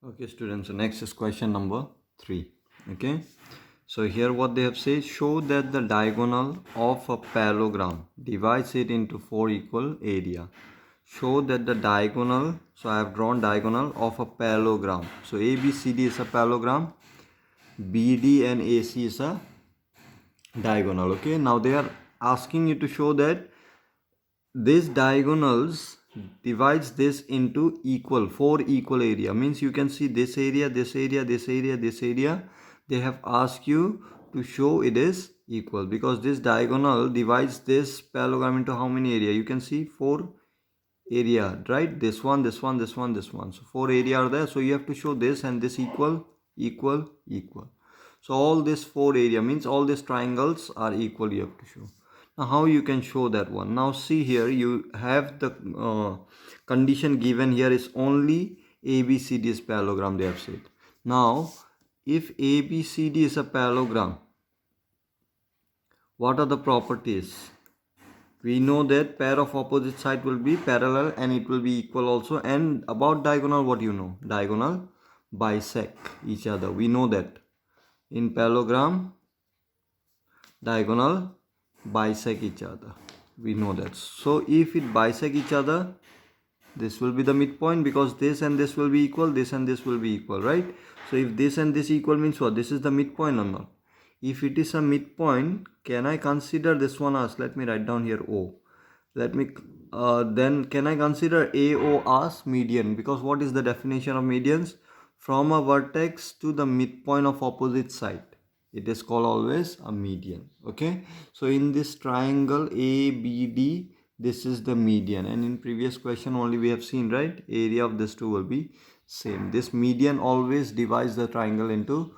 Okay, students, so next is question number 3. Okay, so here what they have said, show that the diagonal of a parallelogram divides it into 4 equal area. Show that the diagonal, so I have drawn diagonal of a parallelogram. So ABCD is a parallelogram, BD and AC is a diagonal. Okay, now they are asking you to show that this diagonals divides this into equal 4 equal area, means you can see this area, this area, this area, this area. They have asked you to show it is equal because this diagonal divides this parallelogram into how many area? You can see 4 area, right? This one, this one, this one, this one. So 4 area are there, so you have to show this and this equal, equal, equal. So all this 4 area means all these triangles are equal, you have to show. Now how you can show that one? Now see here, you have the condition given here is only ABCD is parallelogram, they have said. Now if ABCD is a parallelogram, what are the properties? We know that pair of opposite side will be parallel and it will be equal also. And about diagonal, what you know? Diagonal bisect each other. We know that in parallelogram, diagonal bisect each other. We know that. So if it bisect each other, this will be the midpoint because this and this will be equal, this and this will be equal, right? So if this and this equal means what? This is the midpoint or not? If it is a midpoint, can I consider this one as, let me write down here O. Let me then can I consider AO as median? Because what is the definition of medians? From a vertex to the midpoint of opposite side, it is called always a median. Okay, so in this triangle ABD, this is the median, and in previous question only we have seen, right, area of this two will be same. This median always divides the triangle into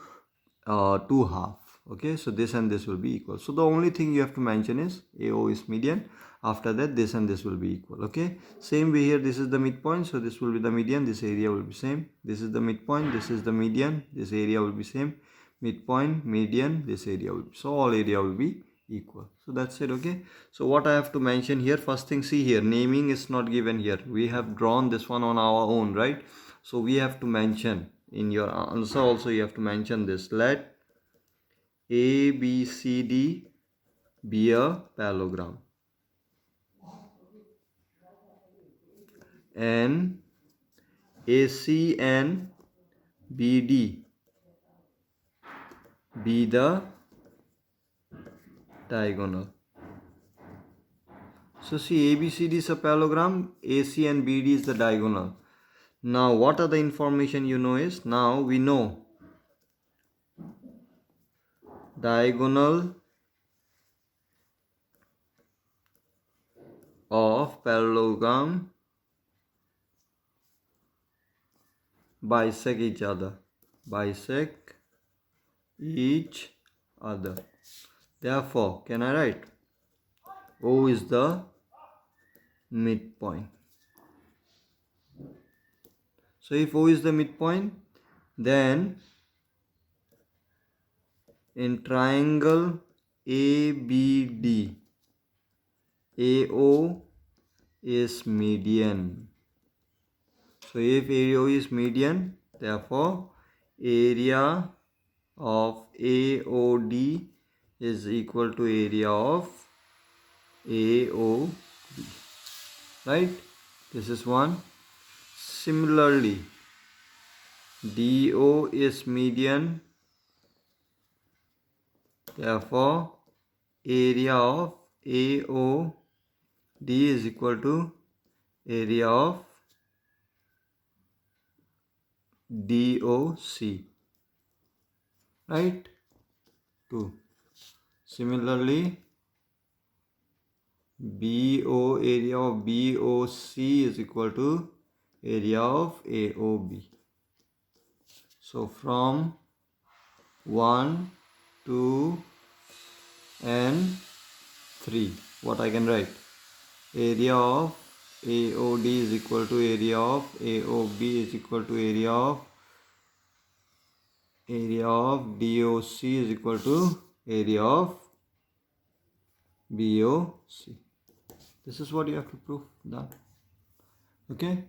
two half. Okay, so this and this will be equal. So the only thing you have to mention is AO is median. After that, this and this will be equal. Okay, same way here, this is the midpoint, so this will be the median, this area will be same. This is the midpoint, this is the median, this area will be same. Midpoint, median, this area will be, so all area will be equal. So that's it. Okay, so what I have to mention here, first thing, see here, naming is not given here. We have drawn this one on our own, right? So we have to mention in your answer also, you have to mention this. Let ABCD be a parallelogram and AC and BD be the diagonal. So see, ABCD is a parallelogram, AC and BD is the diagonal. Now what are the information you know is, now we know diagonal of parallelogram bisect each other, bisect each other. Therefore, can I write O is the midpoint. So if O is the midpoint, then in triangle ABD, AO is median. So if AO is median, therefore area of AOD is equal to area of AOB, right? This is one. Similarly, DO is median, therefore area of AOD is equal to area of DOC, right? 2. Similarly, BO, area of BOC is equal to area of AOB. So from 1, 2 and 3, what I can write? Area of AOD is equal to area of AOB is equal to area of DOC is equal to area of BOC. This is what you have to prove. Done. Okay.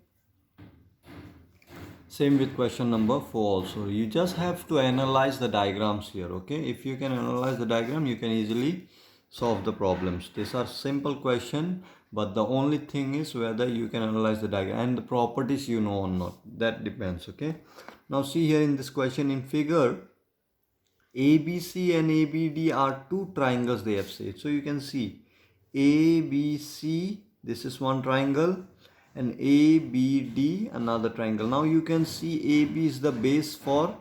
Same with question number 4 also. You just have to analyze the diagrams here, okay? If you can analyze the diagram, you can easily solve the problems. These are simple question, but the only thing is whether you can analyze the diagram and the properties you know or not. That depends, okay? Now see here in this question in figure, ABC and ABD are two triangles they have said. So you can see ABC, this is one triangle, and ABD another triangle. Now you can see AB is the base for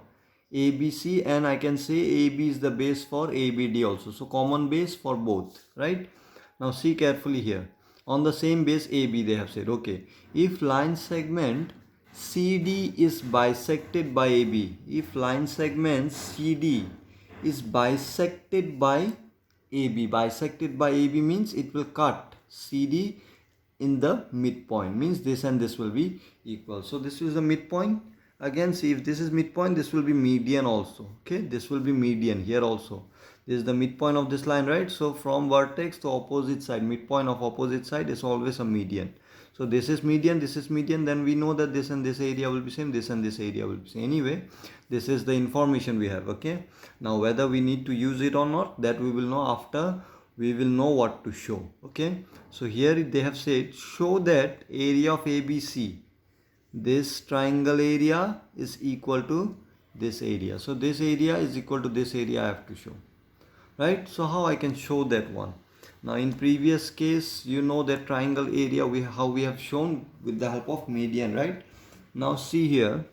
ABC and I can say AB is the base for ABD also. So common base for both, right? Now see carefully here. On the same base AB they have said, okay, if line segment CD is bisected by AB, if line segment CD is bisected by AB, bisected by AB means it will cut CD in the midpoint, means this and this will be equal. So this is the midpoint. Again, see, if this is midpoint, this will be median also, okay? This will be median here also. This is the midpoint of this line, right? So from vertex to opposite side, midpoint of opposite side is always a median. So this is median, then we know that this and this area will be same, this and this area will be same. Anyway, this is the information we have, okay? Now whether we need to use it or not, that we will know after we will know what to show, okay? So here they have said, show that area of ABC, this triangle area is equal to this area. So this area is equal to this area I have to show, right? So how I can show that one? Now in previous case, you know that triangle area how we have shown with the help of median, right? Now see here,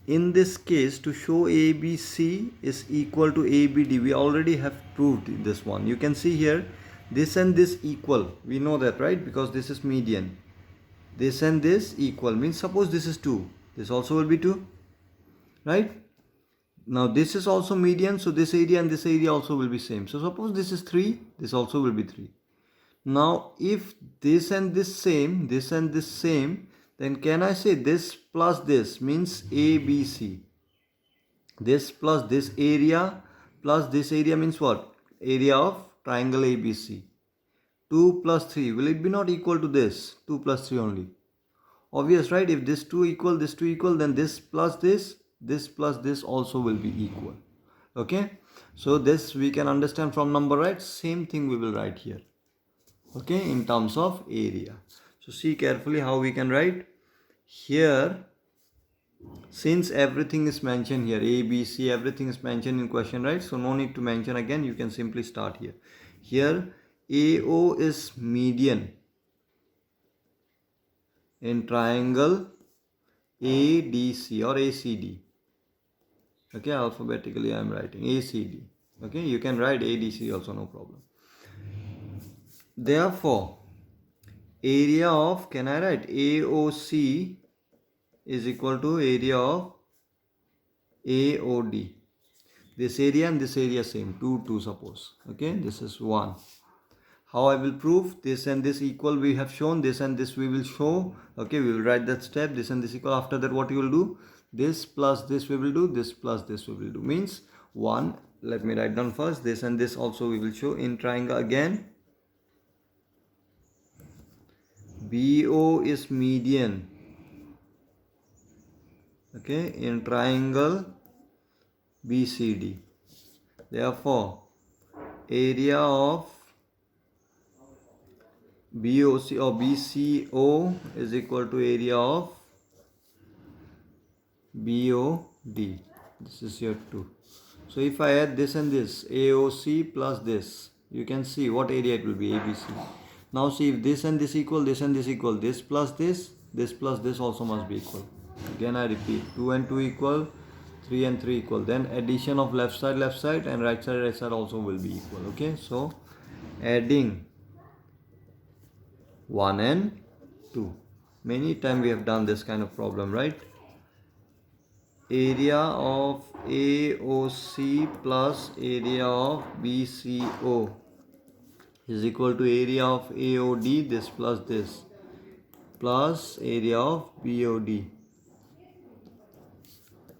in this case, to show ABC is equal to ABD, we already have proved this one. You can see here, this and this equal, we know that, right? Because this is median. This and this equal means, suppose this is 2, this also will be 2, right? Now this is also median, so this area and this area also will be same. So suppose this is 3, this also will be 3. Now if this and this same, this and this same, then can I say this plus this means ABC? This plus this area means what? Area of triangle ABC. 2 plus 3, will it be not equal to this? 2 plus 3 only. Obvious, right? If this 2 equal, then this plus this also will be equal. Okay? So this we can understand from number, right? Same thing we will write here. Okay? In terms of area. So see carefully how we can write. Here, since everything is mentioned here, A, B, C, everything is mentioned in question, right? So no need to mention again. You can simply start here. Here, AO is median in triangle ADC or ACD. Okay, alphabetically I am writing ACD. Okay, you can write ADC also, no problem. Therefore, area of, can I write AOC is equal to area of AOD. This area and this area same, 2, 2 suppose. Okay, this is 1. How I will prove? This and this equal we have shown, this and this we will show. Okay, we will write that step, this and this equal. After that what you will do? This plus this we will do, this plus this we will do. Means 1, let me write down first, this and this also we will show in triangle again. BO is median. Okay, in triangle BCD. Therefore, area of BOC or BCO is equal to area of BOD. This is your 2. So if I add this and this, AOC plus this, you can see what area it will be, ABC. Now see, if this and this equal, this and this equal, this plus this plus this also must be equal. Again I repeat, 2 and 2 equal, 3 and 3 equal. Then addition of left side and right side also will be equal. Okay, so adding 1 and 2. Many times we have done this kind of problem, right? Area of AOC plus area of BCO is equal to area of AOD, this plus area of BOD,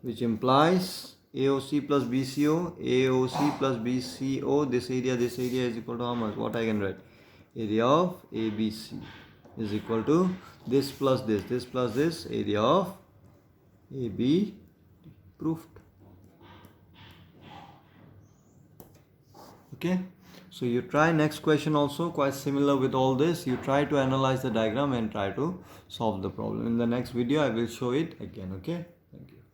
which implies AOC plus BCO, this area is equal to how much? What I can write? Area of ABC is equal to this plus this, area of AB proved. Okay, so you try next question also quite similar with all this. You try to analyze the diagram and try to solve the problem. In the next video I will show it again. Okay, thank you.